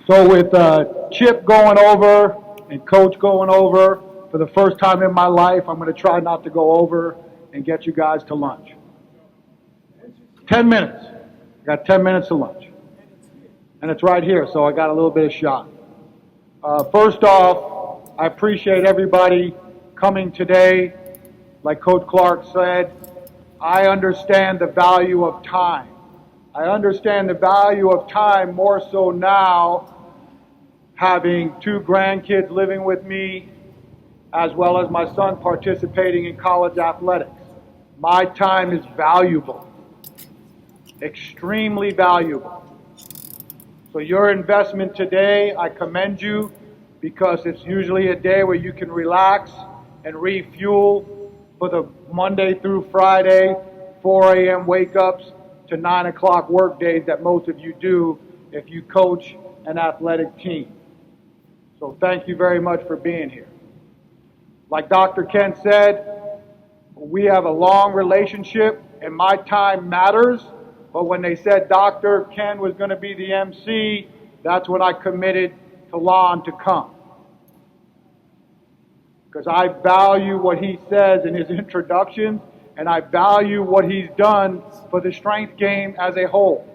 So with Chip going over and Coach going over, for the first time in my life, I'm going to try not to go over and get you guys to lunch. 10 minutes. I got 10 minutes to lunch. And it's right here, so I got a little bit of shot. First off, I appreciate everybody coming today. Like Coach Clark said, I understand the value of time. I understand the value of time more so now, having 2 grandkids living with me, as well as my son participating in college athletics. My time is valuable, extremely valuable. So your investment today, I commend you, because it's usually a day where you can relax and refuel for the Monday through Friday, 4 a.m. wake-ups to 9 o'clock work days that most of you do if you coach an athletic team. So thank you very much for being here. Like Dr. Kenn said, we have a long relationship and my time matters, but when they said Dr. Kenn was going to be the MC, that's when I committed to Lon to come. Because I value what he says in his introductions, and I value what he's done for the strength game as a whole.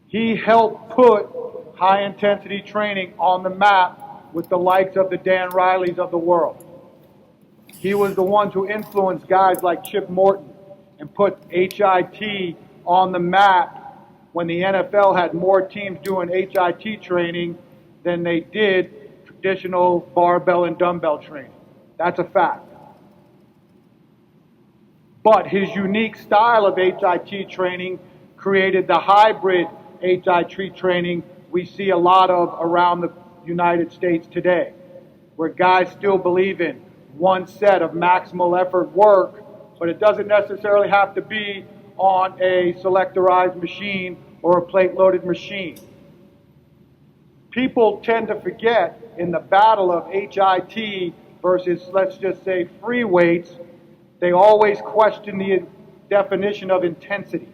He helped put high-intensity training on the map with the likes of the Dan Rileys of the world. He was the one who influenced guys like Chip Morton and put HIT on the map when the NFL had more teams doing HIT training than they did traditional barbell and dumbbell training. That's a fact. But his unique style of HIT training created the hybrid HIT training we see a lot of around the United States today, where guys still believe in one set of maximal effort work, but it doesn't necessarily have to be on a selectorized machine or a plate-loaded machine. People tend to forget in the battle of HIT versus, let's just say, free weights, they always question the definition of intensity.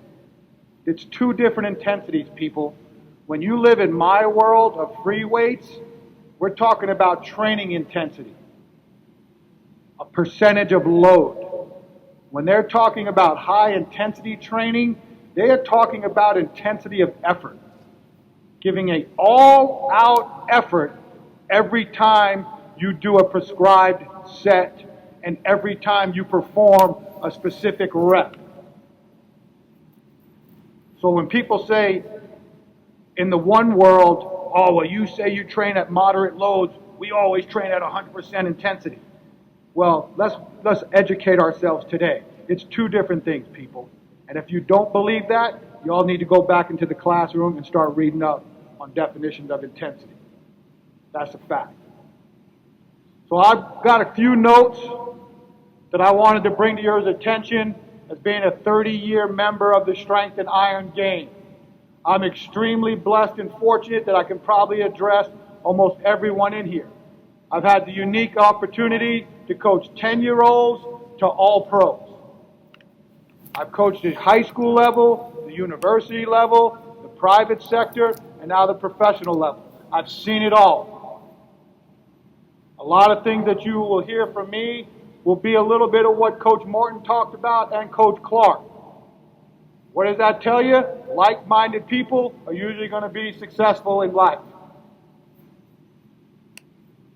It's 2 different intensities, people. When you live in my world of free weights, we're talking about training intensity, a percentage of load. When they're talking about high intensity training, they are talking about intensity of effort, giving an all-out effort every time you do a prescribed set and every time you perform a specific rep. So when people say in the one world, oh, well, you say you train at moderate loads, we always train at 100% intensity. Well, let's educate ourselves today. It's 2 different things, people. And if you don't believe that, you all need to go back into the classroom and start reading up on definitions of intensity. That's a fact. So I've got a few notes that I wanted to bring to your attention as being a 30-year member of the Strength and Iron game. I'm extremely blessed and fortunate that I can probably address almost everyone in here. I've had the unique opportunity to coach 10-year-olds to all pros. I've coached at high school level, the university level, the private sector, and now the professional level. I've seen it all. A lot of things that you will hear from me will be a little bit of what Coach Morton talked about and Coach Clark. What does that tell you? Like-minded people are usually going to be successful in life.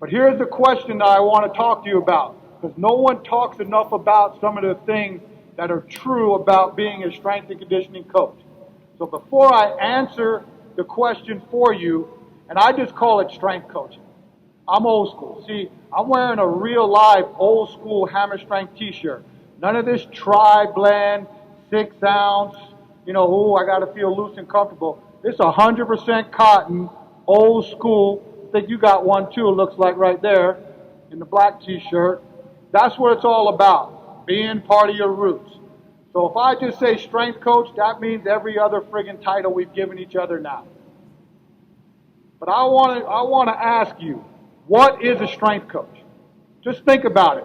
But here's the question that I want to talk to you about, because no one talks enough about some of the things that are true about being a strength and conditioning coach. So before I answer the question for you, and I just call it strength coaching. I'm old school. See, I'm wearing a real live old school hammer strength t-shirt. None of this tri-blend, 6 ounce, I got to feel loose and comfortable. It's 100% cotton, old school. I think you got one too, it looks like right there, in the black t-shirt. That's what it's all about, being part of your roots. So if I just say strength coach, that means every other friggin' title we've given each other now. But I want to ask you, what is a strength coach? Just think about it.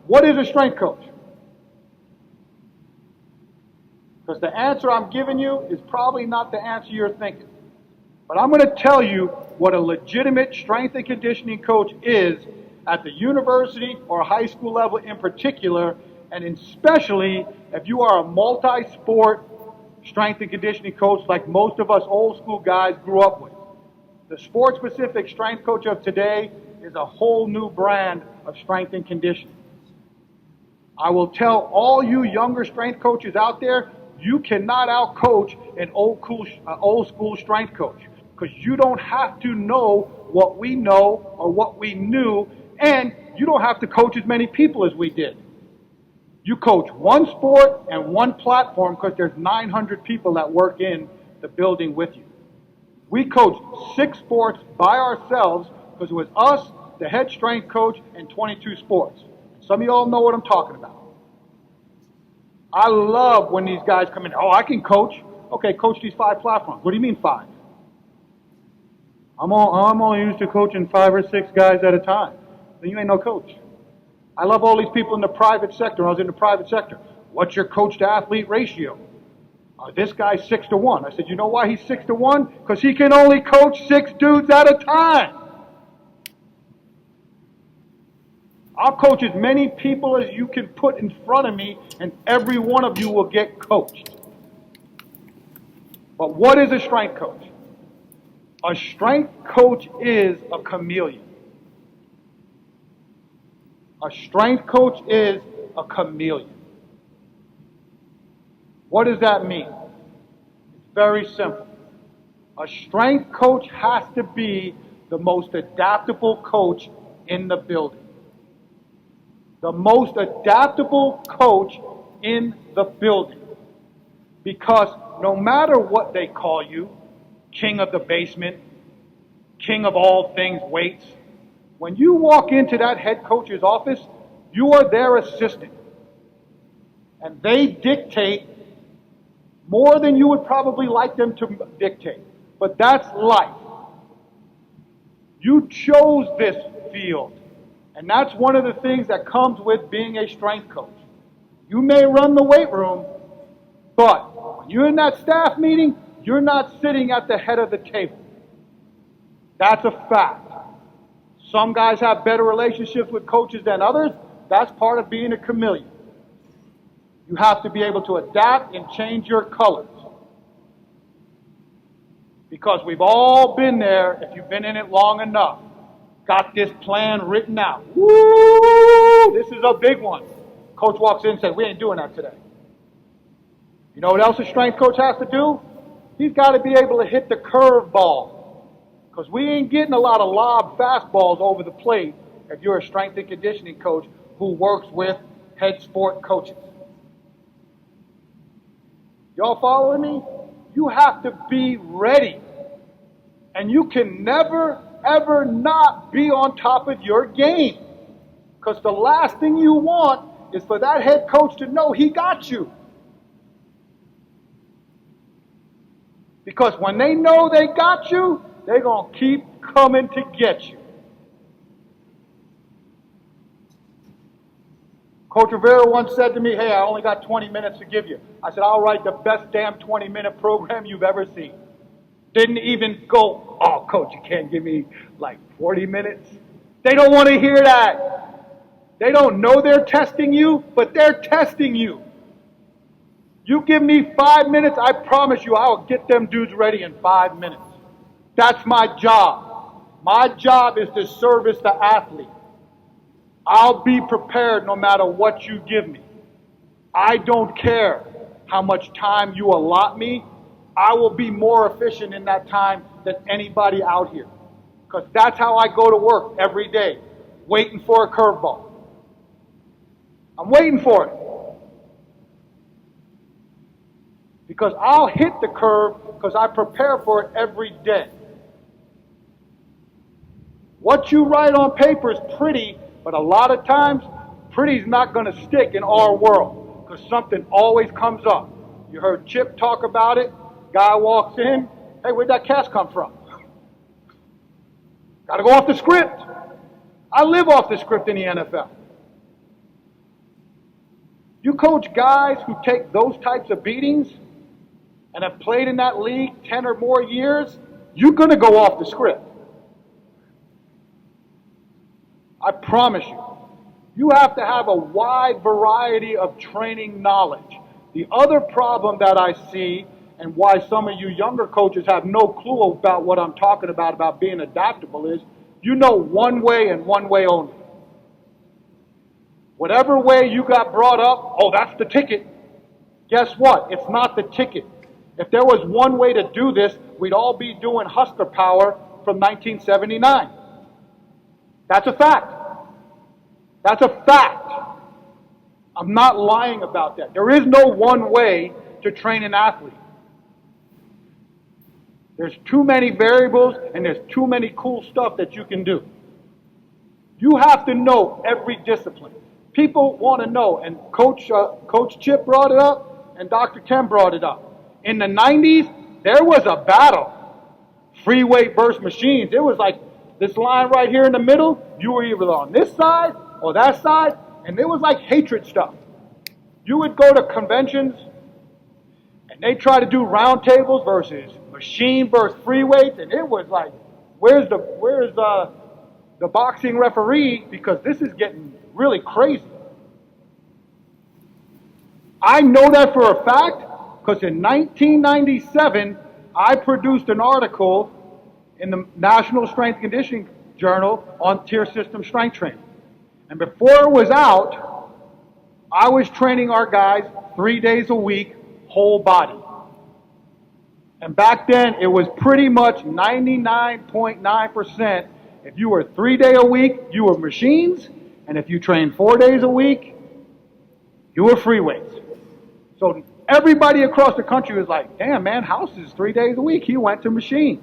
What is a strength coach? Because the answer I'm giving you is probably not the answer you're thinking. But I'm going to tell you what a legitimate strength and conditioning coach is at the university or high school level in particular, and especially if you are a multi-sport strength and conditioning coach like most of us old school guys grew up with. The sport-specific strength coach of today is a whole new brand of strength and conditioning. I will tell all you younger strength coaches out there, you cannot out-coach an old school strength coach, because you don't have to know what we know or what we knew, and you don't have to coach as many people as we did. You coach one sport and one platform because there's 900 people that work in the building with you. We coached 6 sports by ourselves because it was us, the head strength coach, and 22 sports. Some of y'all know what I'm talking about. I love when these guys come in. Oh, I can coach. Okay, coach these 5 platforms. What do you mean 5? I'm only used to coaching 5 or 6 guys at a time. Then you ain't no coach. I love all these people in the private sector. I was in the private sector. What's your coach to athlete ratio? This guy's 6 to 1. I said, you know why he's 6 to 1? Because he can only coach 6 dudes at a time. I'll coach as many people as you can put in front of me, and every one of you will get coached. But what is a strength coach? A strength coach is a chameleon. A strength coach is a chameleon. What does that mean? It's very simple. A strength coach has to be the most adaptable coach in the building. The most adaptable coach in the building. Because no matter what they call you, king of the basement, king of all things weights, when you walk into that head coach's office, you are their assistant. And they dictate more than you would probably like them to dictate. But that's life. You chose this field. And that's one of the things that comes with being a strength coach. You may run the weight room, but when you're in that staff meeting, you're not sitting at the head of the table. That's a fact. Some guys have better relationships with coaches than others. That's part of being a chameleon. You have to be able to adapt and change your colors. Because we've all been there, if you've been in it long enough. Got this plan written out. Woo! This is a big one. Coach walks in and says, we ain't doing that today. You know what else a strength coach has to do? He's got to be able to hit the curve ball. Because we ain't getting a lot of lob fastballs over the plate if you're a strength and conditioning coach who works with head sport coaches. Y'all following me? You have to be ready. And you can never, ever not be on top of your game. Because the last thing you want is for that head coach to know he got you. Because when they know they got you, they're going to keep coming to get you. Coach Rivera once said to me, hey, I only got 20 minutes to give you. I said, I'll write the best damn 20-minute program you've ever seen. Didn't even go, oh, Coach, you can't give me like 40 minutes. They don't want to hear that. They don't know they're testing you, but they're testing you. You give me 5 minutes, I promise you I'll get them dudes ready in 5 minutes. That's my job. My job is to service the athlete. I'll be prepared no matter what you give me. I don't care how much time you allot me. I will be more efficient in that time than anybody out here. Because that's how I go to work every day, waiting for a curveball. I'm waiting for it. Because I'll hit the curve because I prepare for it every day. What you write on paper is pretty, but a lot of times, pretty's not going to stick in our world because something always comes up. You heard Chip talk about it. Guy walks in. Hey, where'd that cast come from? Got to go off the script. I live off the script in the NFL. You coach guys who take those types of beatings and have played in that league 10 or more years, you're going to go off the script. I promise you. You have to have a wide variety of training knowledge. The other problem that I see, and why some of you younger coaches have no clue about what I'm talking about being adaptable, is you know one way and one way only. Whatever way you got brought up, oh, that's the ticket. Guess what? It's not the ticket. If there was one way to do this, we'd all be doing Husker Power from 1979. That's a fact. That's a fact. I'm not lying about that. There is no one way to train an athlete. There's too many variables and there's too many cool stuff that you can do. You have to know every discipline. People want to know, and Coach Chip brought it up and Dr. Kenn brought it up. In the 90s, there was a battle. Free weight versus machines. It was like this line right here in the middle. You were either on this side or that side, and it was like hatred stuff. You would go to conventions, and they try to do round tables versus machine versus free weights, and it was like, where's the boxing referee? Because this is getting really crazy. I know that for a fact, because in 1997, I produced an article in the National Strength Conditioning Journal on tier system strength training. And before it was out, I was training our guys 3 days a week, whole body. And back then, it was pretty much 99.9%. If you were 3 days a week, you were machines. And if you trained 4 days a week, you were free weights. So everybody across the country was like, damn, man, House is 3 days a week. He went to machines.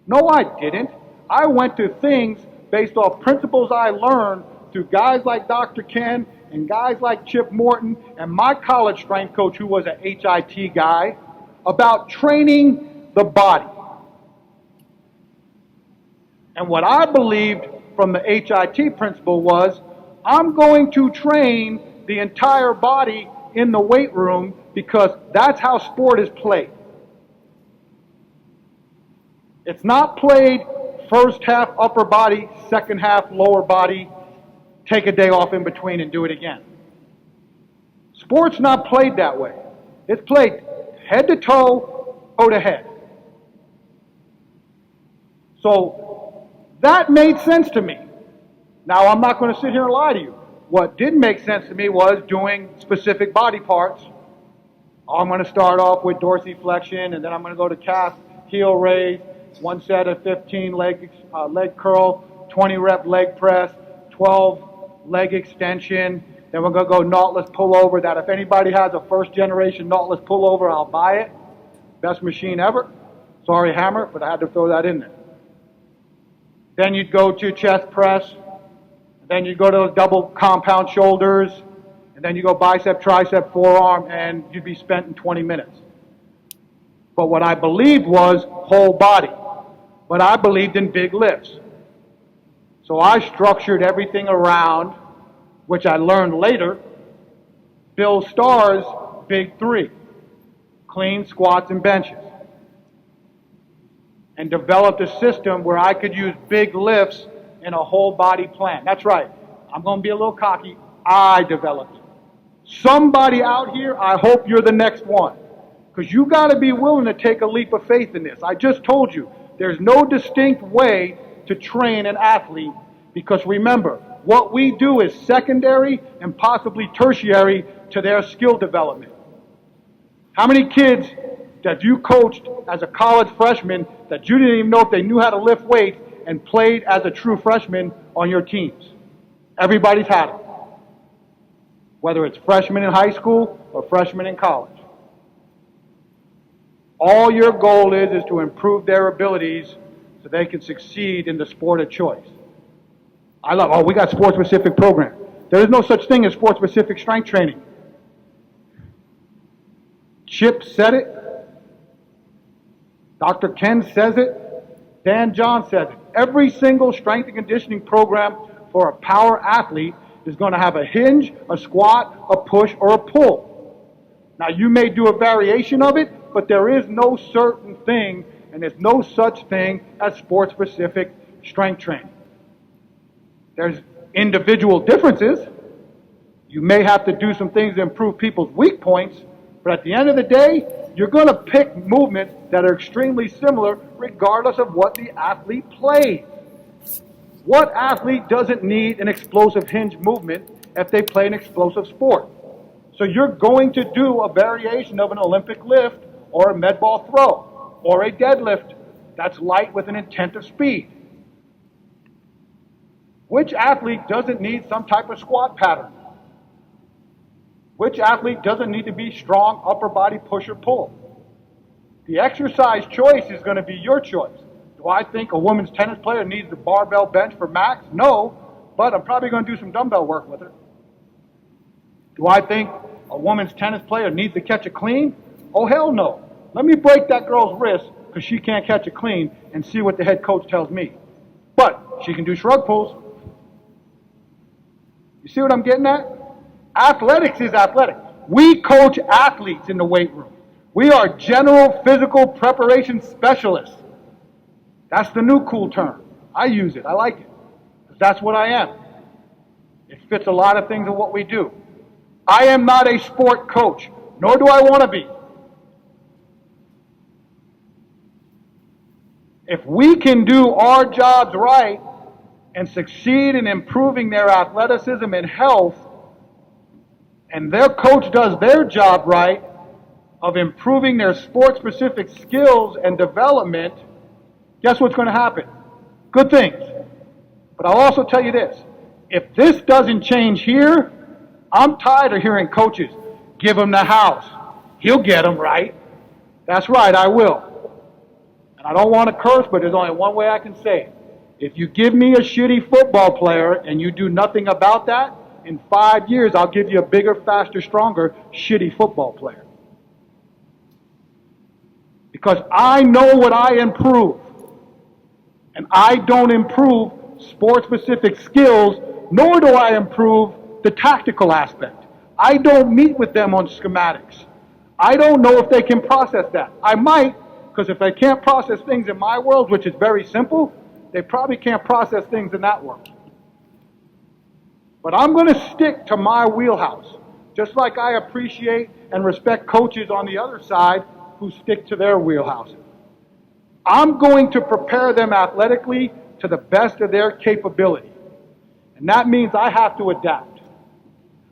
No, I didn't. I went to things based off principles I learned through guys like Dr. Kenn and guys like Chip Morton and my college strength coach who was an HIT guy about training the body. And what I believed from the HIT principle was, I'm going to train the entire body in the weight room because that's how sport is played. It's not played first half upper body, second half lower body, take a day off in between and do it again. Sport's not played that way. It's played head to toe, toe to head. So that made sense to me. Now, I'm not going to sit here and lie to you. What did make sense to me was doing specific body parts. I'm going to start off with dorsiflexion, and then I'm going to go to calf heel raise, one set of 15 leg curl, 20 rep leg press, 12 leg extension. Then we're going to go knotless pullover. That if anybody has a first generation knotless pullover, I'll buy it. Best machine ever. Sorry, Hammer, but I had to throw that in there. Then you'd go to chest press. Then you go to double compound shoulders. And then you go bicep, tricep, forearm, and you'd be spent in 20 minutes. But what I believed was whole body. But I believed in big lifts. So I structured everything around, which I learned later, Bill Starr's Big Three. Clean, squats, and benches. And developed a system where I could use big lifts in a whole body plan. That's right. I'm going to be a little cocky. I developed it. Somebody out here, I hope you're the next one. Because you got to be willing to take a leap of faith in this. I just told you, there's no distinct way to train an athlete. Because remember, what we do is secondary and possibly tertiary to their skill development. How many kids that you coached as a college freshman that you didn't even know if they knew how to lift weights and played as a true freshman on your teams? Everybody's had it. Whether it's freshman in high school or freshman in college. All your goal is to improve their abilities so they can succeed in the sport of choice. I love, we got sport-specific program. There is no such thing as sport-specific strength training. Chip said it. Dr. Kenn says it. Dan John says it. Every single strength and conditioning program for a power athlete is going to have a hinge, a squat, a push, or a pull. Now, you may do a variation of it, but there is no certain thing, And there's no such thing as sport-specific strength training. There's individual differences. You may have to do some things to improve people's weak points, but at the end of the day, you're going to pick movements that are extremely similar regardless of what the athlete plays. What athlete doesn't need an explosive hinge movement if they play an explosive sport? So you're going to do a variation of an Olympic lift or a med ball throw or a deadlift that's light with an intent of speed. Which athlete doesn't need some type of squat pattern? Which athlete doesn't need to be strong upper body push or pull? The exercise choice is going to be your choice. Do I think a women's tennis player needs the barbell bench for max? No, but I'm probably going to do some dumbbell work with her. Do I think a women's tennis player needs to catch a clean? Oh, hell no. Let me break that girl's wrist because she can't catch a clean and see what the head coach tells me. But she can do shrug pulls. You see what I'm getting at? Athletics is athletic. We coach athletes in the weight room. We are general physical preparation specialists. That's the new cool term. I use it. I like it. Because that's what I am. It fits a lot of things in what we do. I am not a sport coach, nor do I want to be. If we can do our jobs right and succeed in improving their athleticism and health, and their coach does their job right of improving their sport-specific skills and development, guess what's going to happen? Good things. But I'll also tell you this. If this doesn't change here, I'm tired of hearing coaches, give him the house. He'll get him, right? That's right, I will. And I don't want to curse, but there's only one way I can say it. If you give me a shitty football player and you do nothing about that, in 5 years I'll give you a bigger, faster, stronger, shitty football player. Because I know what I improve. And I don't improve sport-specific skills, nor do I improve the tactical aspect. I don't meet with them on schematics. I don't know if they can process that. I might, because if they can't process things in my world, which is very simple, they probably can't process things in that world. But I'm going to stick to my wheelhouse, just like I appreciate and respect coaches on the other side who stick to their wheelhouse. I'm going to prepare them athletically to the best of their capability. And that means I have to adapt.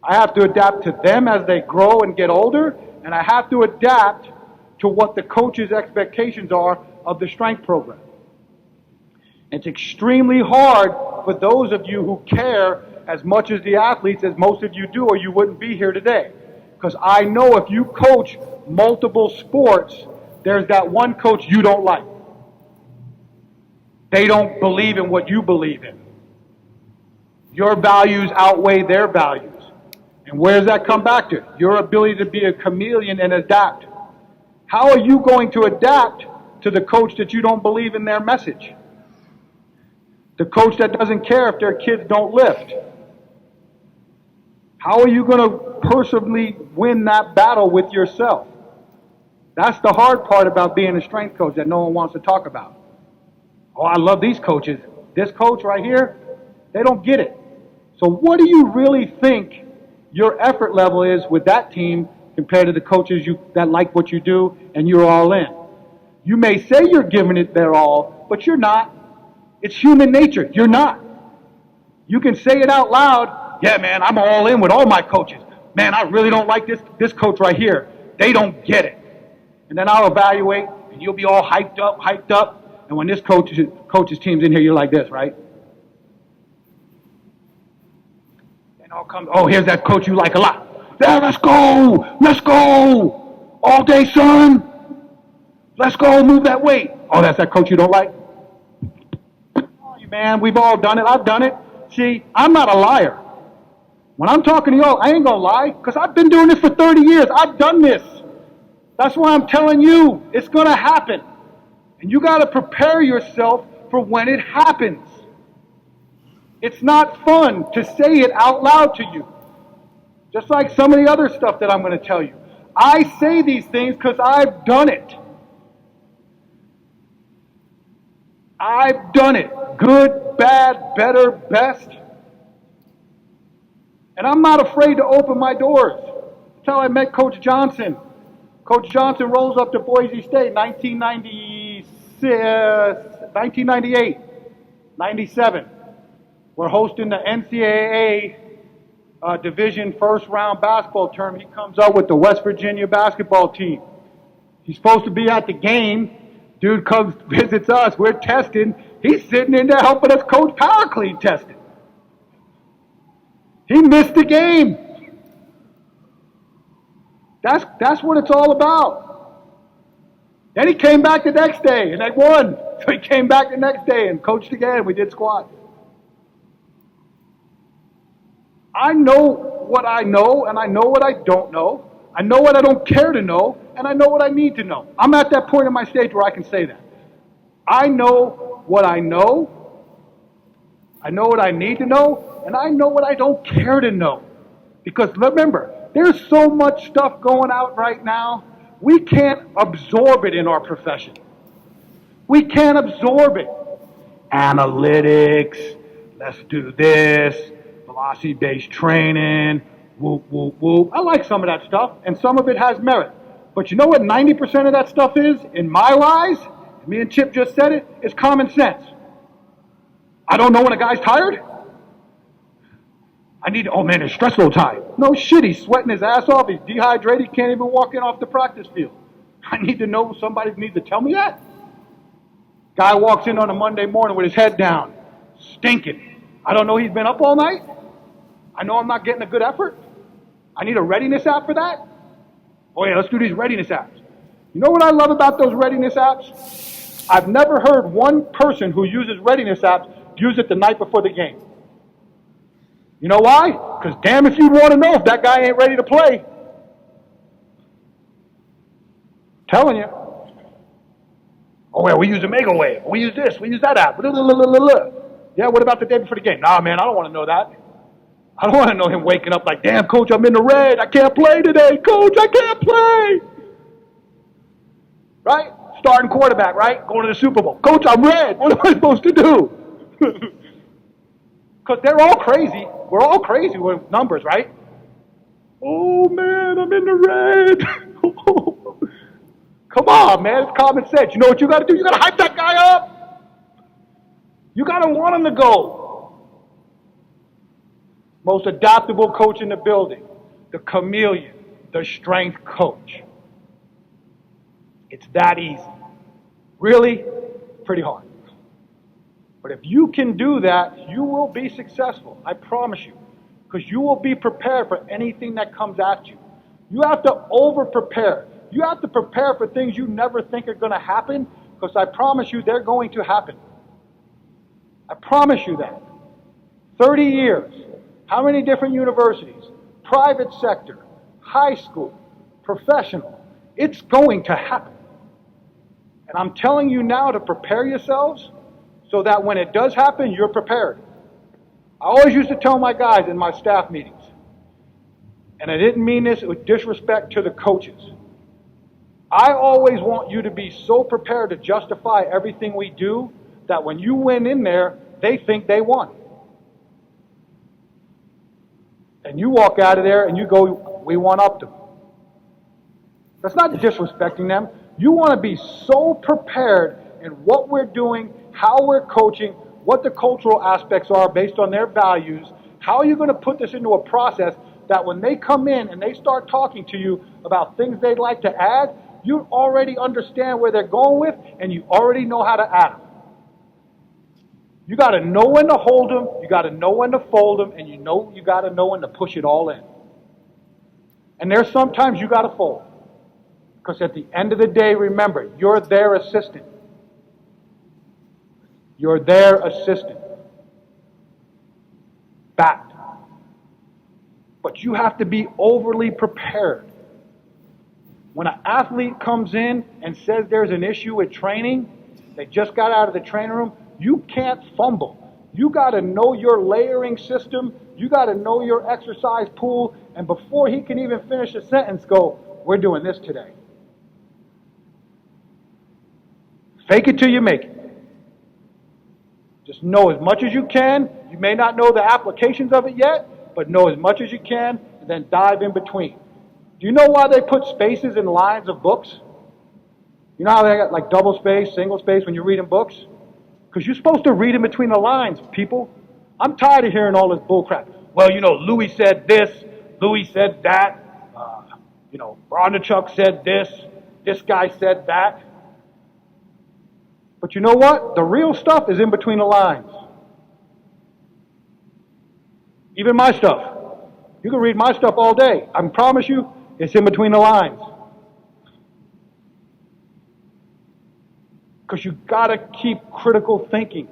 I have to adapt to them as they grow and get older, and I have to adapt to what the coach's expectations are of the strength program. It's extremely hard for those of you who care as much as the athletes as most of you do, or you wouldn't be here today. Because I know if you coach multiple sports, there's that one coach you don't like. They don't believe in what you believe in. Your values outweigh their values. And where does that come back to? Your ability to be a chameleon and adapt. How are you going to adapt to the coach that you don't believe in their message? The coach that doesn't care if their kids don't lift. How are you going to personally win that battle with yourself? That's the hard part about being a strength coach that no one wants to talk about. Oh, I love these coaches. This coach right here, they don't get it. So what do you really think your effort level is with that team compared to the coaches that like what you do and you're all in? You may say you're giving it their all, but you're not. It's human nature. You're not. You can say it out loud. Yeah, man, I'm all in with all my coaches. Man, I really don't like this coach right here. They don't get it. And then I'll evaluate, and you'll be all hyped up. And when this coach's team's in here, you're like this, right? And I'll come, oh, here's that coach you like a lot. Yeah, let's go. Let's go. All day, son. Let's go. Move that weight. Oh, that's that coach you don't like? Oh, man, we've all done it. I've done it. See, I'm not a liar. When I'm talking to y'all, I ain't going to lie, because I've been doing this for 30 years. I've done this. That's why I'm telling you, it's going to happen. And you got to prepare yourself for when it happens. It's not fun to say it out loud to you. Just like some of the other stuff that I'm going to tell you. I say these things because I've done it. I've done it. Good, bad, better, best. And I'm not afraid to open my doors. That's how I met Coach Johnson. Coach Johnson rolls up to Boise State 1998, 97. We're hosting the NCAA Division first round basketball tournament. He comes up with the West Virginia basketball team. He's supposed to be at the game. Dude comes, visits us. We're testing. He's sitting in there helping us coach Paraclete testing. He missed the game. That's what it's all about. Then he came back the next day and they won. So he came back the next day and coached again. We did squats. I know what I know and I know what I don't know. I know what I don't care to know and I know what I need to know. I'm at that point in my stage where I can say that. I know what I know. I know what I need to know and I know what I don't care to know. Because remember, there's so much stuff going out right now, we can't absorb it in our profession. We can't absorb it. Analytics, let's do this, velocity-based training, whoop, whoop, whoop. I like some of that stuff, and some of it has merit. But you know what 90% of that stuff is, in my eyes? Me and Chip just said it, it's common sense. I don't know when a guy's tired. Oh man, it's stressful time. No shit, he's sweating his ass off, he's dehydrated, he can't even walk in off the practice field. I need to know, somebody needs to tell me that. Guy walks in on a Monday morning with his head down, stinking. I don't know he's been up all night. I know I'm not getting a good effort. I need a readiness app for that. Oh yeah, let's do these readiness apps. You know what I love about those readiness apps? I've never heard one person who uses readiness apps use it the night before the game. You know why? Because damn if you'd want to know if that guy ain't ready to play. Telling you. Oh, yeah, we use Omega Wave. We use this. We use that app. Yeah, what about the day before the game? Nah, man, I don't want to know that. I don't want to know him waking up like, damn, coach, I'm in the red. I can't play today. Coach, I can't play. Right? Starting quarterback, right? Going to the Super Bowl. Coach, I'm red. What am I supposed to do? Because they're all crazy. We're all crazy with numbers, right? Oh, man, I'm in the red. Come on, man. It's common sense. You know what you got to do? You got to hype that guy up. You got to want him to go. Most adaptable coach in the building. The chameleon. The strength coach. It's that easy. Really? Pretty hard. But if you can do that, you will be successful. I promise you. Because you will be prepared for anything that comes at you. You have to over-prepare. You have to prepare for things you never think are going to happen. Because I promise you, they're going to happen. I promise you that. 30 years. How many different universities? Private sector. High school. Professional. It's going to happen. And I'm telling you now to prepare yourselves so that when it does happen, you're prepared. I always used to tell my guys in my staff meetings, and I didn't mean this with disrespect to the coaches. I always want you to be so prepared to justify everything we do that when you went in there, they think they won. And you walk out of there and you go, we one-upped them. That's not disrespecting them. You want to be so prepared in what we're doing, how we're coaching, what the cultural aspects are based on their values. How are you going to put this into a process that when they come in and they start talking to you about things they'd like to add, you already understand where they're going with and you already know how to add them. You got to know when to hold them, you got to know when to fold them, and you got to know when to push it all in. And there's sometimes you got to fold. Because at the end of the day, remember, you're their assistant. You're their assistant. Fact. But you have to be overly prepared. When an athlete comes in and says there's an issue with training, they just got out of the training room, you can't fumble. You got to know your layering system. You got to know your exercise pool. And before he can even finish a sentence, go, we're doing this today. Fake it till you make it. Just know as much as you can. You may not know the applications of it yet, but know as much as you can, and then dive in between. Do you know why they put spaces in lines of books? You know how they got like double space, single space when you're reading books? Because you're supposed to read in between the lines, people. I'm tired of hearing all this bullcrap. Well, you know, Louis said this, Louis said that, Bronachuk said this guy said that. But you know what? The real stuff is in between the lines. Even my stuff. You can read my stuff all day. I promise you, it's in between the lines. Because you gotta keep critical thinking.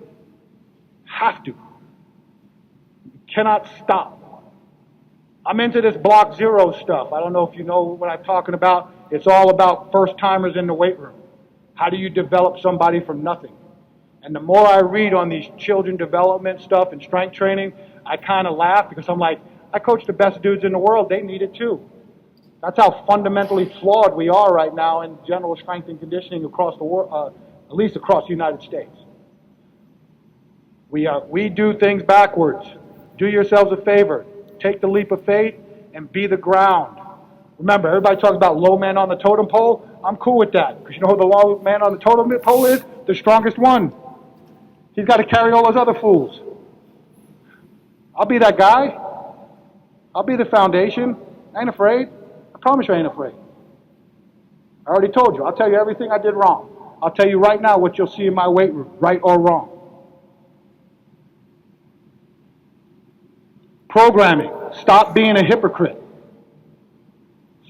Have to. You cannot stop. I'm into this block zero stuff. I don't know if you know what I'm talking about. It's all about first timers in the weight room. How do you develop somebody from nothing? And the more I read on these children development stuff and strength training, I kind of laugh because I'm like, I coach the best dudes in the world. They need it too. That's how fundamentally flawed we are right now in general strength and conditioning across the world, at least across the United States. We do things backwards. Do yourselves a favor. Take the leap of faith and be the ground. Remember, everybody talks about low man on the totem pole. I'm cool with that. Because you know who the low man on the totem pole is? The strongest one. He's got to carry all those other fools. I'll be that guy. I'll be the foundation. I ain't afraid. I promise you I ain't afraid. I already told you. I'll tell you everything I did wrong. I'll tell you right now what you'll see in my weight room, right or wrong. Programming. Stop being a hypocrite.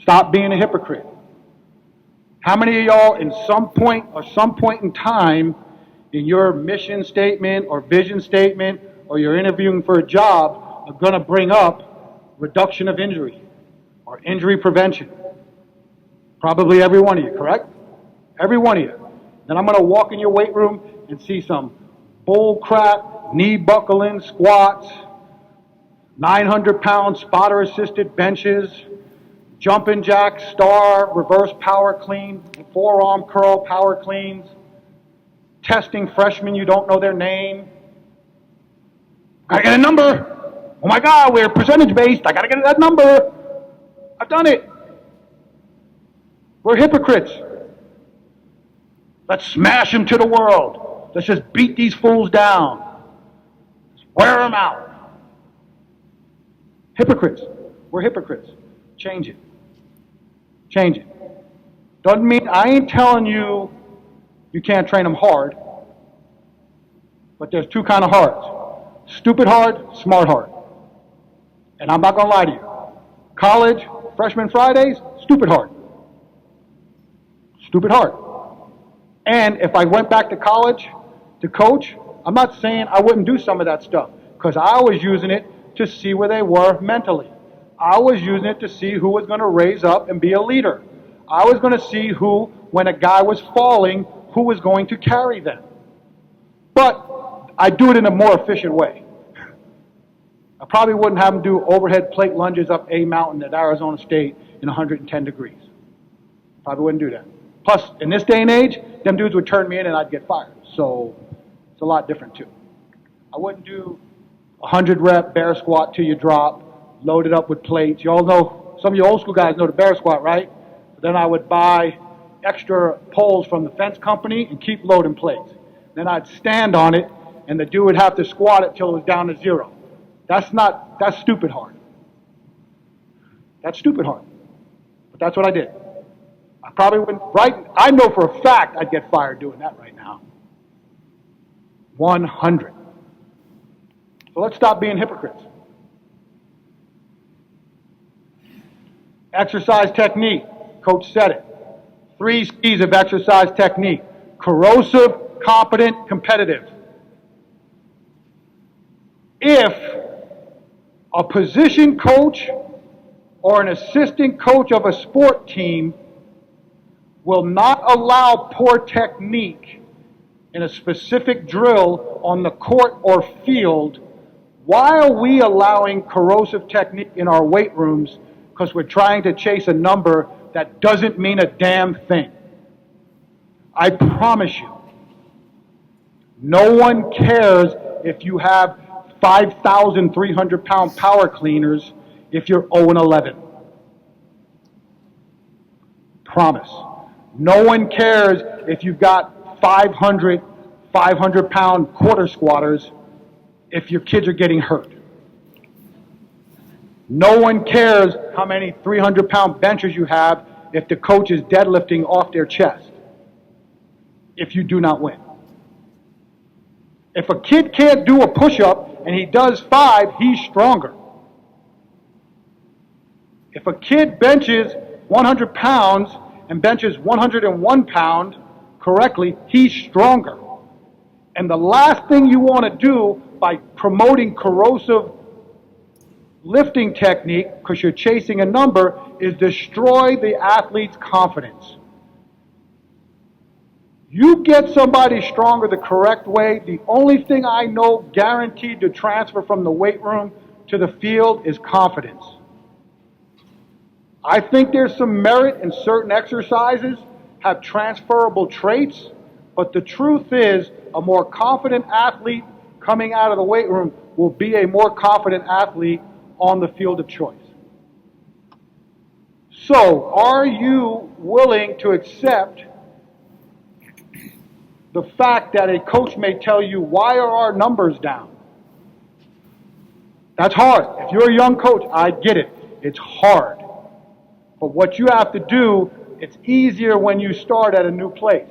Stop being a hypocrite. How many of y'all in some point in time in your mission statement or vision statement or you're interviewing for a job are going to bring up reduction of injury or injury prevention? Probably every one of you, correct? Every one of you. Then I'm going to walk in your weight room and see some bull crap, knee buckling squats, 900-pound spotter-assisted benches, jumping jack, star, reverse power clean, forearm curl power cleans, testing freshmen you don't know their name. Gotta get a number. Oh my God, we're percentage-based. I gotta get that number. I've done it. We're hypocrites. Let's smash them to the world. Let's just beat these fools down. Just wear them out. Hypocrites. We're hypocrites. Change it. Change it. Doesn't mean, I ain't telling you you can't train them hard, but there's two kind of hards. Stupid hard, smart hard. And I'm not going to lie to you. College, freshman Fridays, stupid hard. Stupid hard. And if I went back to college to coach, I'm not saying I wouldn't do some of that stuff, because I was using it to see where they were mentally. I was using it to see who was going to raise up and be a leader. I was going to see who, when a guy was falling, who was going to carry them. But I do it in a more efficient way. I probably wouldn't have them do overhead plate lunges up a mountain at Arizona State in 110 degrees. Probably wouldn't do that. Plus, in this day and age, them dudes would turn me in and I'd get fired. So it's a lot different too. I wouldn't do 100 rep bear squat till you drop, loaded up with plates. You all know, some of you old school guys know the bear squat, right? Then I would buy extra poles from the fence company and keep loading plates. Then I'd stand on it and the dude would have to squat it till it was down to zero. That's stupid hard. That's stupid hard. But that's what I did. I probably wouldn't, I know for a fact I'd get fired doing that right now. 100. So let's stop being hypocrites. Exercise technique. Coach said it. 3 C's of exercise technique. Corrosive, competent, competitive. If a position coach or an assistant coach of a sport team will not allow poor technique in a specific drill on the court or field, why are we allowing corrosive technique in our weight rooms? Because we're trying to chase a number that doesn't mean a damn thing. I promise you, No one cares if you have 5,300 pound power cleaners if you're 0-11. Promise. No one cares if you've got 500 pound quarter squatters if your kids are getting hurt. No one cares how many 300 pound benchers you have if the coach is deadlifting off their chest if you do not win. If a kid can't do a push-up and he does 5, he's stronger. If a kid benches 100 pounds and benches 101 pound correctly, he's stronger. And the last thing you want to do by promoting corrosive lifting technique, because you're chasing a number, is destroy the athlete's confidence. You get somebody stronger the correct way. The only thing I know guaranteed to transfer from the weight room to the field is confidence. I think there's some merit in certain exercises, have transferable traits, but the truth is a more confident athlete coming out of the weight room will be a more confident athlete on the field of choice. So, are you willing to accept the fact that a coach may tell you, why are our numbers down? That's hard. If you're a young coach, I get it. It's hard. But what you have to do, it's easier when you start at a new place.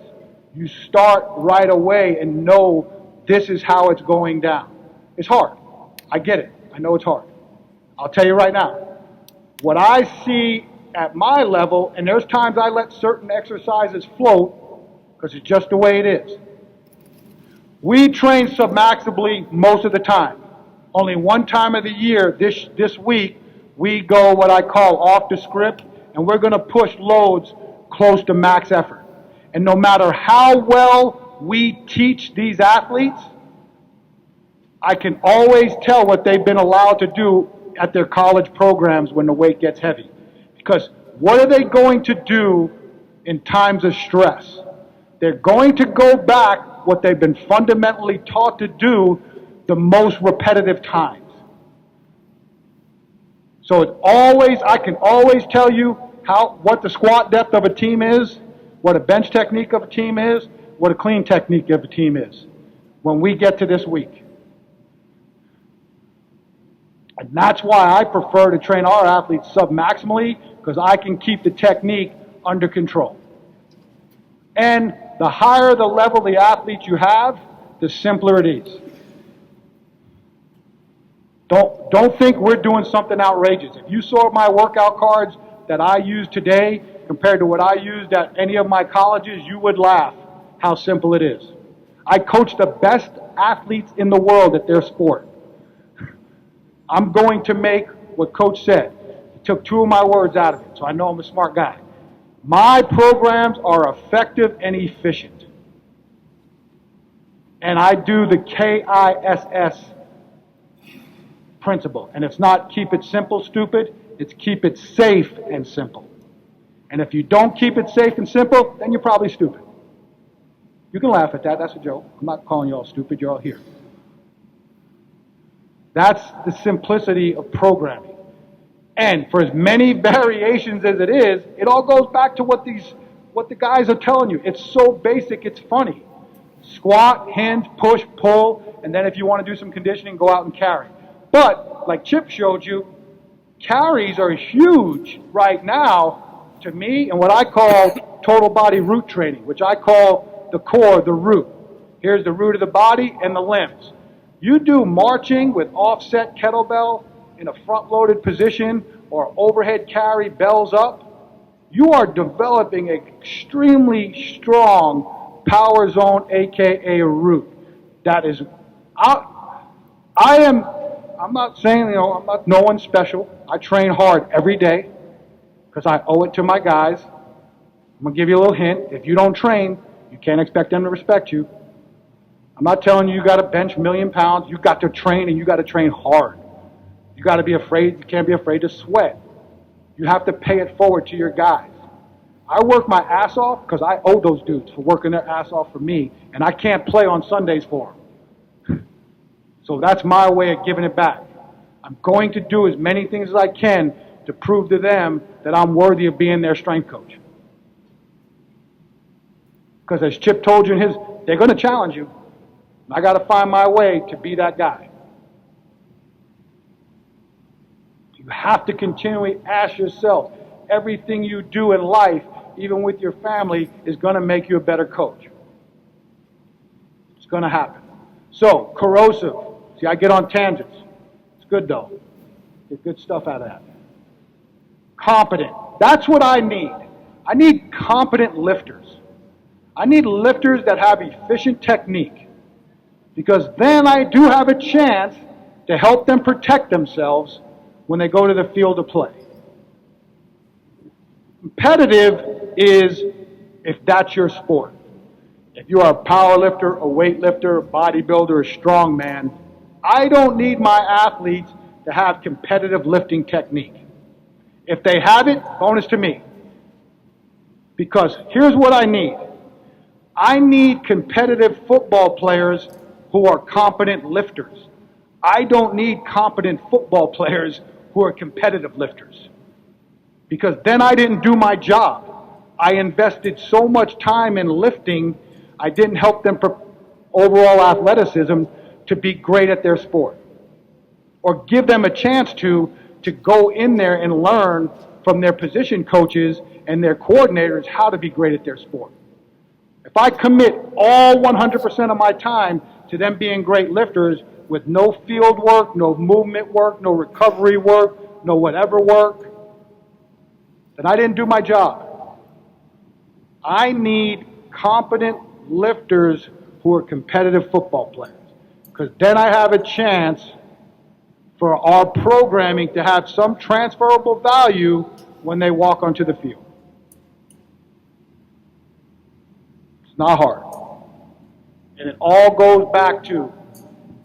You start right away and know this is how it's going down. It's hard. I get it. I know it's hard. I'll tell you right now. What I see at my level, and there's times I let certain exercises float, because it's just the way it is. We train submaximally most of the time. Only one time of the year, this week, we go what I call off the script, and we're going to push loads close to max effort. And no matter how well we teach these athletes, I can always tell what they've been allowed to do at their college programs when the weight gets heavy. Because what are they going to do in times of stress? They're going to go back what they've been fundamentally taught to do the most repetitive times. So it's always, I can always tell you what the squat depth of a team is, what a bench technique of a team is, what a clean technique of a team is when we get to this week. And that's why I prefer to train our athletes submaximally, because I can keep the technique under control. And the higher the level of the athlete you have, the simpler it is. Don't think we're doing something outrageous. If you saw my workout cards that I use today compared to what I used at any of my colleges, you would laugh how simple it is. I coach the best athletes in the world at their sport. I'm going to make what Coach said. He took 2 of my words out of it, so I know I'm a smart guy. My programs are effective and efficient. And I do the KISS principle. And it's not keep it simple, stupid. It's keep it safe and simple. And if you don't keep it safe and simple, then you're probably stupid. You can laugh at that. That's a joke. I'm not calling you all stupid. You're all here. That's the simplicity of programming. And for as many variations as it is, it all goes back to what the guys are telling you. It's so basic, it's funny. Squat, hinge, push, pull, and then if you want to do some conditioning, go out and carry. But, like Chip showed you, carries are huge right now to me in what I call total body root training, which I call the core, the root. Here's the root of the body and the limbs. You do marching with offset kettlebell in a front-loaded position or overhead carry, bells up, you are developing an extremely strong power zone, aka root. That is, I'm not saying, no one's special. I train hard every day because I owe it to my guys. I'm going to give you a little hint. If you don't train, you can't expect them to respect you. I'm not telling you got to bench 1,000,000 pounds. You got to train, and you got to train hard. You got to be afraid. You can't be afraid to sweat. You have to pay it forward to your guys. I work my ass off because I owe those dudes for working their ass off for me, and I can't play on Sundays for them. So that's my way of giving it back. I'm going to do as many things as I can to prove to them that I'm worthy of being their strength coach. Because as Chip told you in his, they're going to challenge you. And I got to find my way to be that guy. You have to continually ask yourself, everything you do in life, even with your family, is going to make you a better coach. It's going to happen. So, corrosive. See, I get on tangents. It's good though. Get good stuff out of that. Competent. That's what I need. I need competent lifters. I need lifters that have efficient technique. Because then I do have a chance to help them protect themselves when they go to the field of play. Competitive is if that's your sport. If you are a power lifter, a weightlifter, a bodybuilder, a strongman, I don't need my athletes to have competitive lifting technique. If they have it, bonus to me. Because here's what I need. I need competitive football players who are competent lifters. I don't need competent football players who are competitive lifters. Because then I didn't do my job. I invested so much time in lifting, I didn't help them overall athleticism to be great at their sport. Or give them a chance to go in there and learn from their position coaches and their coordinators how to be great at their sport. If I commit all 100% of my time to them being great lifters with no field work, no movement work, no recovery work, no whatever work, then I didn't do my job. I need competent lifters who are competitive football players. Because then I have a chance for our programming to have some transferable value when they walk onto the field. It's not hard. And it all goes back to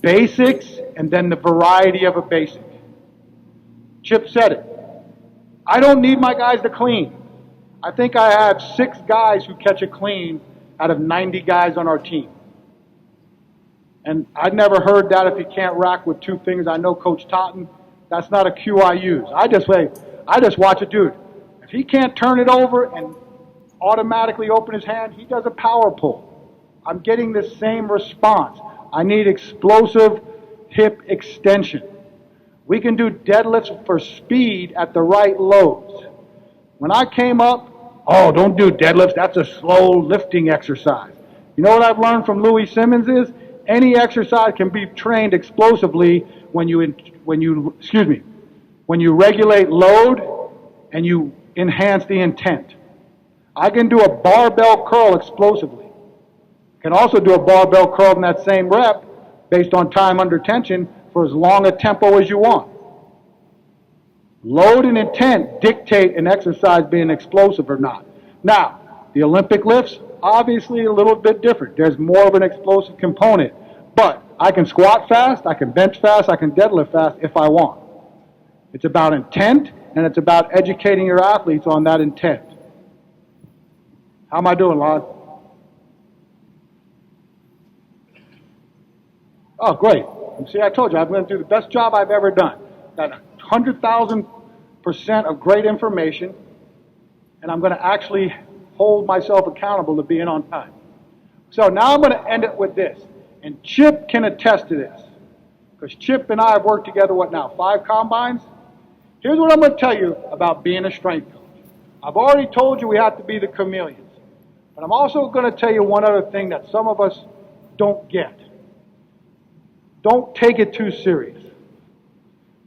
basics and then the variety of a basic. Chip said it. I don't need my guys to clean. I think I have 6 guys who catch a clean out of 90 guys on our team. And I've never heard that if you can't rack with 2 fingers. I know Coach Totten, that's not a cue I use. I just watch a dude. If he can't turn it over and automatically open his hand, he does a power pull. I'm getting the same response. I need explosive hip extension. We can do deadlifts for speed at the right loads. When I came up, oh, don't do deadlifts. That's a slow lifting exercise. You know what I've learned from Louis Simmons is any exercise can be trained explosively when you regulate load and you enhance the intent. I can do a barbell curl explosively. I can also do a barbell curl in that same rep based on time under tension for as long a tempo as you want. Load and intent dictate an exercise being explosive or not. Now, the Olympic lifts, obviously a little bit different. There's more of an explosive component. But I can squat fast, I can bench fast, I can deadlift fast if I want. It's about intent, and it's about educating your athletes on that intent. How am I doing, Lon? Oh, great. See, I told you, I'm going to do the best job I've ever done. Got 100,000% of great information, and I'm going to actually hold myself accountable to being on time. So now I'm going to end it with this. And Chip can attest to this. Because Chip and I have worked together, 5 combines? Here's what I'm going to tell you about being a strength coach. I've already told you we have to be the chameleons. But I'm also going to tell you one other thing that some of us don't get. Don't take it too serious.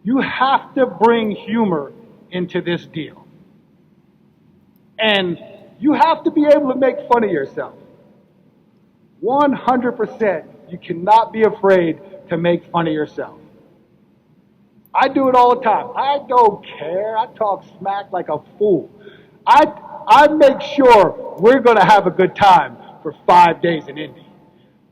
You have to bring humor into this deal. And you have to be able to make fun of yourself. 100%, you cannot be afraid to make fun of yourself. I do it all the time. I don't care. I talk smack like a fool. I make sure we're going to have a good time for 5 days in Indy.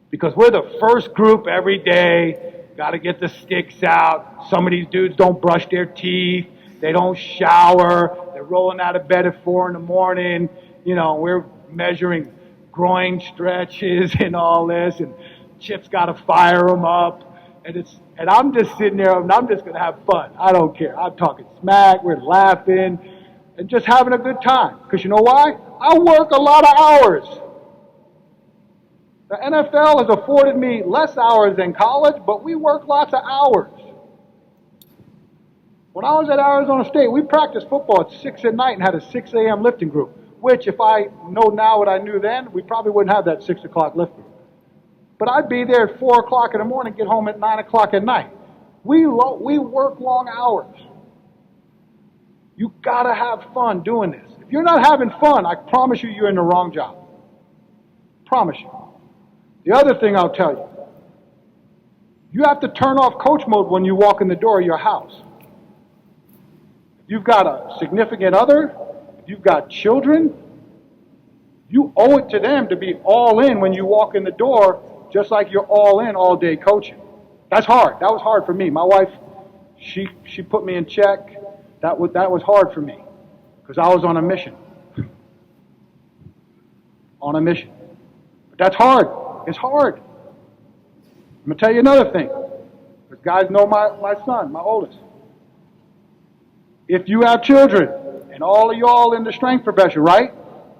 Because we're the first group every day. Got to get the sticks out. Some of these dudes don't brush their teeth. They don't shower. They're rolling out of bed at 4 in the morning. we're measuring groin stretches and all this, and Chip's got to fire them up. And I'm just sitting there, and I'm just going to have fun. I don't care. I'm talking smack, we're laughing, and just having a good time. Because you know why? I work a lot of hours. The NFL has afforded me less hours than college, but we work lots of hours. When I was at Arizona State, we practiced football at 6 at night and had a 6 a.m. lifting group, which if I know now what I knew then, we probably wouldn't have that 6 o'clock lift group. But I'd be there at 4 o'clock in the morning, get home at 9 o'clock at night. We work long hours. You gotta have fun doing this. If you're not having fun, I promise you, you're in the wrong job. Promise you. The other thing I'll tell you, you have to turn off coach mode when you walk in the door of your house. If you've got a significant other, if you've got children, you owe it to them to be all in when you walk in the door, just like you're all in all day coaching. That's hard. That was hard for me. My wife, she put me in check. That was hard for me because I was on a mission. On a mission. But that's hard. It's hard. I'm going to tell you another thing. Because guys know my son, my oldest. If you have children, and all of y'all in the strength profession, right?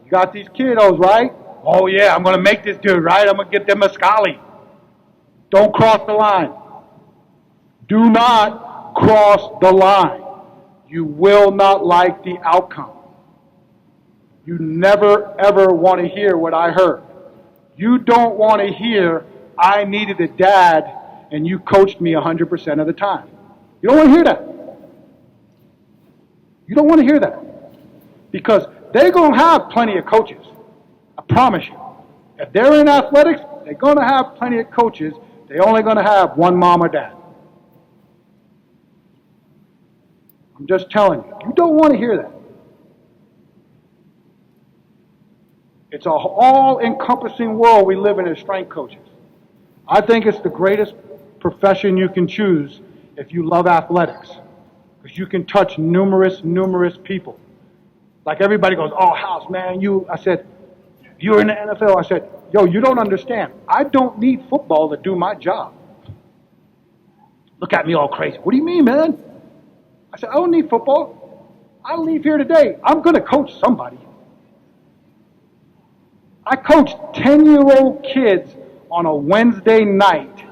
You got these kiddos, right? Oh yeah, I'm going to make this dude, right? I'm going to get them a Scully. Don't cross the line. Do not cross the line. You will not like the outcome. You never, ever want to hear what I heard. You don't want to hear, I needed a dad, and you coached me 100% of the time. You don't want to hear that. You don't want to hear that. Because they're going to have plenty of coaches. I promise you. If they're in athletics, they're going to have plenty of coaches. They're only going to have one mom or dad. I'm just telling you. You don't want to hear that. It's an all-encompassing world we live in as strength coaches. I think it's the greatest profession you can choose if you love athletics. Because you can touch numerous people. Like everybody goes, oh, House, man, I said, you're in the NFL. I said, yo, you don't understand. I don't need football to do my job. Look at me all crazy. What do you mean, man? I said, I don't need football. I leave here today. I'm going to coach somebody. I coached 10-year-old kids on a Wednesday night,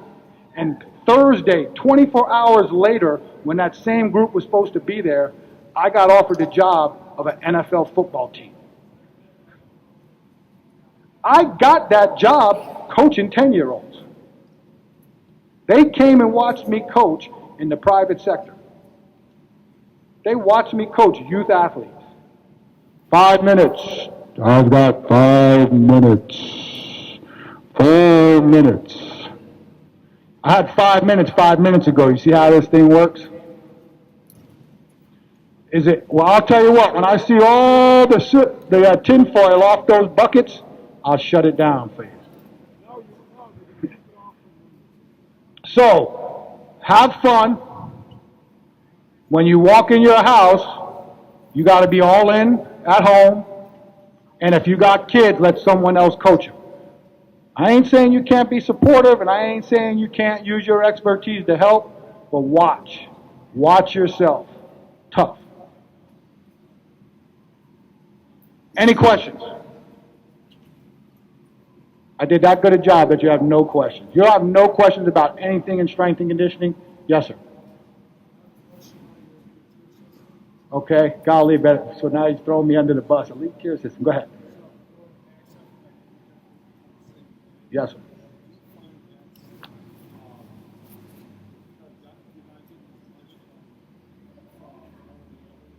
and Thursday, 24 hours later, when that same group was supposed to be there, I got offered the job of an NFL football team. I got that job coaching 10-year-olds. They came and watched me coach in the private sector. They watched me coach youth athletes. 5 minutes. I've got 5 minutes. 4 minutes. I had 5 minutes 5 minutes ago. You see how this thing works? Well, I'll tell you what, when I see all the tinfoil off those buckets, I'll shut it down for you. So, have fun. When you walk in your house, you got to be all in at home. And if you got kids, let someone else coach them. I ain't saying you can't be supportive, and I ain't saying you can't use your expertise to help, but watch. Watch yourself. Tough. Any questions? I did that good a job that you have no questions. You have no questions about anything in strength and conditioning? Yes, sir. Okay, golly, so now he's throwing me under the bus. Elite care system. Go ahead. Yes, sir.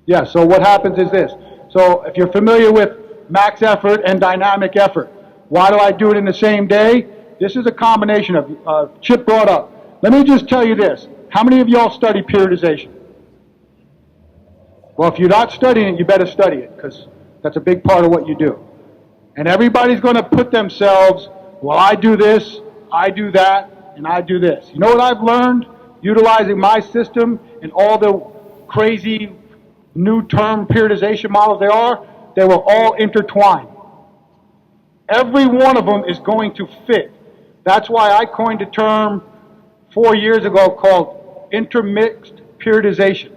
Yeah, so what happens is this. So if you're familiar with max effort and dynamic effort, why do I do it in the same day? This is a combination of, Chip brought up. Let me just tell you this. How many of y'all study periodization? Well, if you're not studying it, you better study it, because that's a big part of what you do. And everybody's going to put themselves, well, I do this, I do that, and I do this. You know what I've learned utilizing my system and all the crazy new term periodization models there are? they will all intertwine. Every one of them is going to fit. That's why I coined a term 4 years ago called intermixed periodization.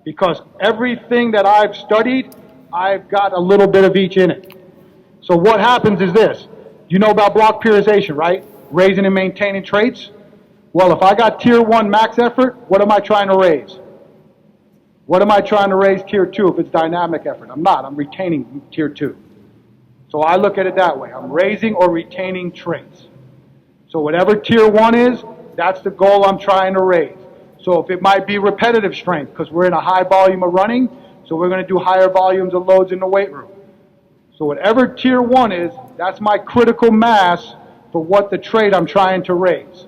Because everything that I've studied, I've got a little bit of each in it. So what happens is this. You know about block periodization, right? Raising and maintaining traits. Well, if I got tier 1 max effort, what am I trying to raise? What am I trying to raise tier 2 if it's dynamic effort? I'm not. I'm retaining tier 2. So I look at it that way. I'm raising or retaining traits. So whatever tier 1 is, that's the goal I'm trying to raise. So if it might be repetitive strength, because we're in a high volume of running, so we're going to do higher volumes of loads in the weight room. So whatever tier 1 is, that's my critical mass for what the trait I'm trying to raise.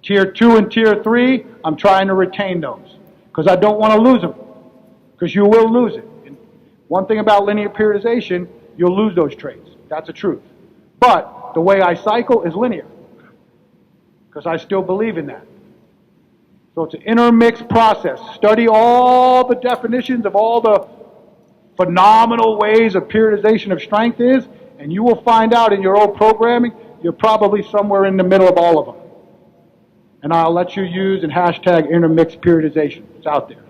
Tier 2 and tier 3, I'm trying to retain those, because I don't want to lose them, because you will lose it. And one thing about linear periodization, you'll lose those traits. That's the truth. But the way I cycle is linear, because I still believe in that. So it's an intermixed process. Study all the definitions of all the phenomenal ways of periodization of strength is, and you will find out in your old programming, you're probably somewhere in the middle of all of them. And I'll let you use and hashtag intermixed periodization. It's out there.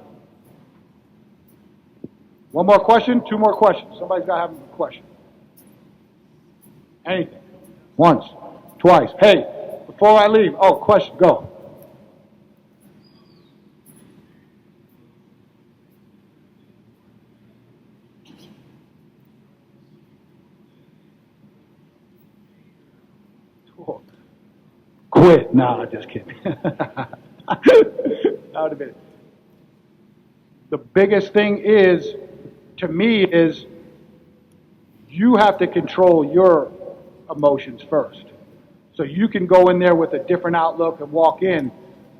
One more question, 2 more questions. Somebody's got to have a question. Anything. Once, twice. Hey, before I leave, question, go. Quit. No, just kidding. The biggest thing is, to me, is you have to control your emotions first. So you can go in there with a different outlook and walk in.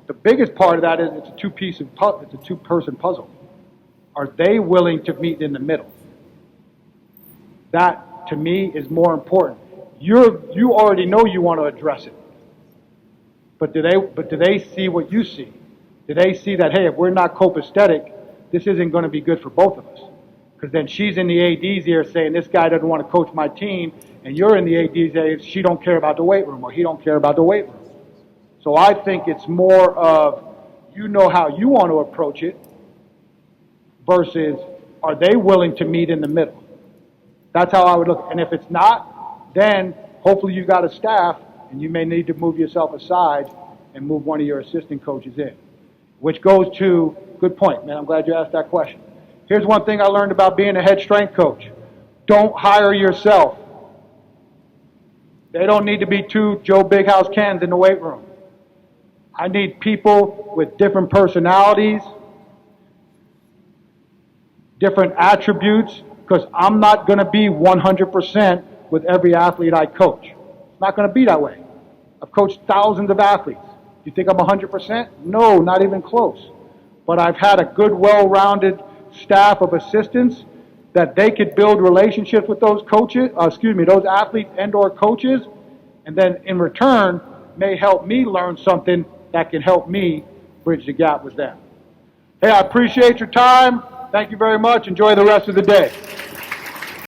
The biggest part of that is it's a two-person puzzle. Are they willing to meet in the middle? That, to me, is more important. You already know you want to address it. But do they see what you see? Do they see that, hey, if we're not copacetic, this isn't going to be good for both of us? Because then she's in the AD's ear saying, this guy doesn't want to coach my team, and you're in the AD's ear, she don't care about the weight room, or he don't care about the weight room. So I think it's more of, you know how you want to approach it, versus, are they willing to meet in the middle? That's how I would look. And if it's not, then hopefully you got a staff, and you may need to move yourself aside and move one of your assistant coaches in. Which goes to, good point, man, I'm glad you asked that question. Here's one thing I learned about being a head strength coach. Don't hire yourself. They don't need to be 2 Joe Big House Kenns in the weight room. I need people with different personalities, different attributes, because I'm not going to be 100% with every athlete I coach. It's not going to be that way. I've coached thousands of athletes. You think I'm 100%? No, not even close. But I've had a good, well-rounded staff of assistants that they could build relationships with those coaches, those athletes and/or coaches, and then in return may help me learn something that can help me bridge the gap with them. Hey, I appreciate your time. Thank you very much. Enjoy the rest of the day.